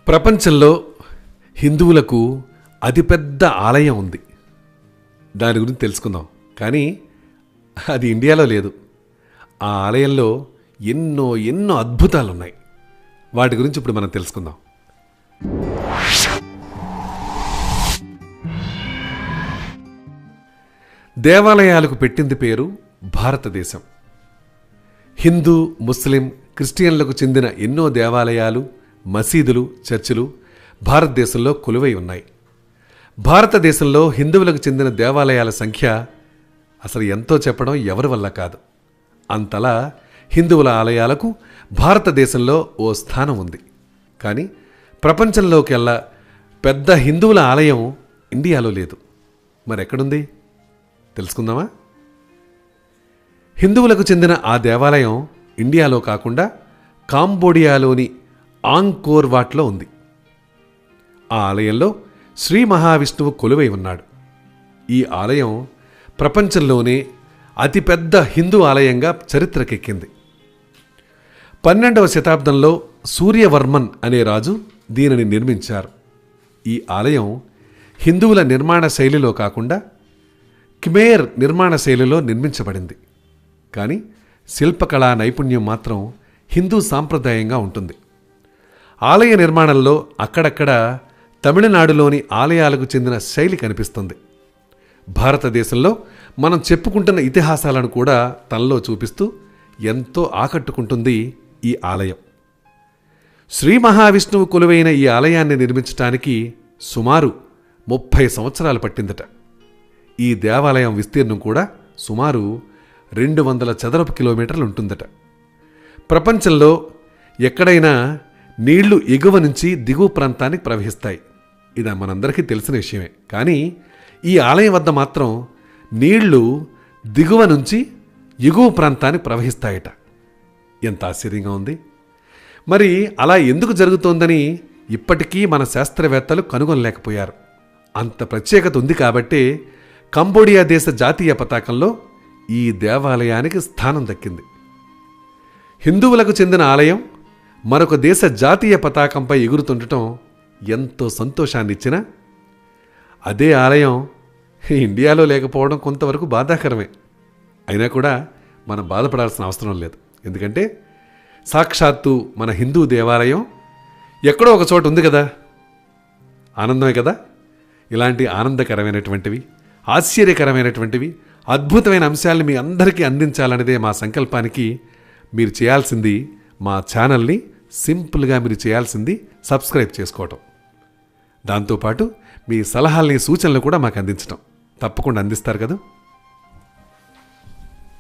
ప్రపంచంలో హిందువులకు అతిపెద్ద ఆలయం ఉంది. దాని గురించి తెలుసుకుందాం. కానీ అది ఇండియాలో లేదు. ఆ ఆలయంలో ఎన్నో ఎన్నో అద్భుతాలు ఉన్నాయి. వాటి గురించి ఇప్పుడు మనం తెలుసుకుందాం. దేవాలయాలకు పెట్టింది పేరు భారతదేశం. హిందూ, ముస్లిం, క్రిస్టియన్లకు చెందిన ఎన్నో దేవాలయాలు, మసీదులు, చర్చిలు భారతదేశంలో కొలువై ఉన్నాయి. భారతదేశంలో హిందువులకు చెందిన దేవాలయాల సంఖ్య అసలు ఎంతో చెప్పడం ఎవరి వల్ల కాదు. అంతలా హిందువుల ఆలయాలకు భారతదేశంలో ఓ స్థానం ఉంది. కానీ ప్రపంచంలోకెల్లా పెద్ద హిందువుల ఆలయం ఇండియాలో లేదు. మరెక్కడుంది తెలుసుకుందామా? హిందువులకు చెందిన ఆ దేవాలయం ఇండియాలో కాకుండా కాంబోడియాలోని ఆంకోర్ వాట్లో ఉంది. ఆ ఆలయంలో శ్రీ మహావిష్ణువు కొలువై ఉన్నాడు. ఈ ఆలయం ప్రపంచంలోనే అతిపెద్ద హిందూ ఆలయంగా చరిత్రకెక్కింది. 12వ శతాబ్దంలో సూర్యవర్మన్ అనే రాజు దీనిని నిర్మించారు. ఈ ఆలయం హిందువుల నిర్మాణ శైలిలో కాకుండా ఖ్మేర్ నిర్మాణ శైలిలో నిర్మించబడింది. కానీ శిల్పకళా నైపుణ్యం మాత్రం హిందూ సాంప్రదాయంగా ఉంటుంది. ఆలయ నిర్మాణంలో అక్కడక్కడ తమిళనాడులోని ఆలయాలకు చెందిన శైలి కనిపిస్తుంది. భారతదేశంలో మనం చెప్పుకుంటున్న ఇతిహాసాలను కూడా తనలో చూపిస్తూ ఎంతో ఆకట్టుకుంటుంది ఈ ఆలయం. శ్రీ మహావిష్ణువు కొలువైన ఈ ఆలయాన్ని నిర్మించడానికి సుమారు 30 సంవత్సరాలు పట్టిందట. ఈ దేవాలయం విస్తీర్ణం కూడా సుమారు 200 చదరపు కిలోమీటర్లు ఉంటుందట. ప్రపంచంలో ఎక్కడైనా నీళ్లు ఎగువ నుంచి దిగువ ప్రాంతానికి ప్రవహిస్తాయి. ఇది మనందరికీ తెలిసిన విషయమే. కానీ ఈ ఆలయం వద్ద మాత్రం నీళ్లు దిగువ నుంచి ఎగువ ప్రాంతానికి ప్రవహిస్తాయట. ఎంత ఆశ్చర్యంగా ఉంది! మరి అలా ఎందుకు జరుగుతోందని ఇప్పటికీ మన శాస్త్రవేత్తలు కనుగొనలేకపోయారు. అంత ప్రత్యేకత ఉంది కాబట్టే కంబోడియా దేశ జాతీయ పతాకంలో ఈ దేవాలయానికి స్థానం దక్కింది. హిందువులకు చెందిన ఆలయం మరొక దేశ జాతీయ పతాకంపై ఎగురుతుండటం ఎంతో సంతోషాన్నిచ్చినా అదే ఆలయం ఇండియాలో లేకపోవడం కొంతవరకు బాధాకరమే. అయినా కూడా మనం బాధపడాల్సిన అవసరం లేదు. ఎందుకంటే సాక్షాత్తు మన హిందూ దేవాలయం ఎక్కడో ఒక చోట ఉంది కదా. ఆనందమే కదా. ఇలాంటి ఆనందకరమైనటువంటివి, ఆశ్చర్యకరమైనటువంటివి, అద్భుతమైన అంశాలను మీ అందరికీ అందించాలనేదే మా సంకల్పానికి మీరు చేయాల్సింది మా ఛానల్ని సింపుల్గా మీరు చేయాల్సింది సబ్స్క్రైబ్ చేసుకోవటం. దాంతోపాటు మీ సలహాలని, సూచనలు కూడా మాకు అందించటం తప్పకుండా అందిస్తారు కదా.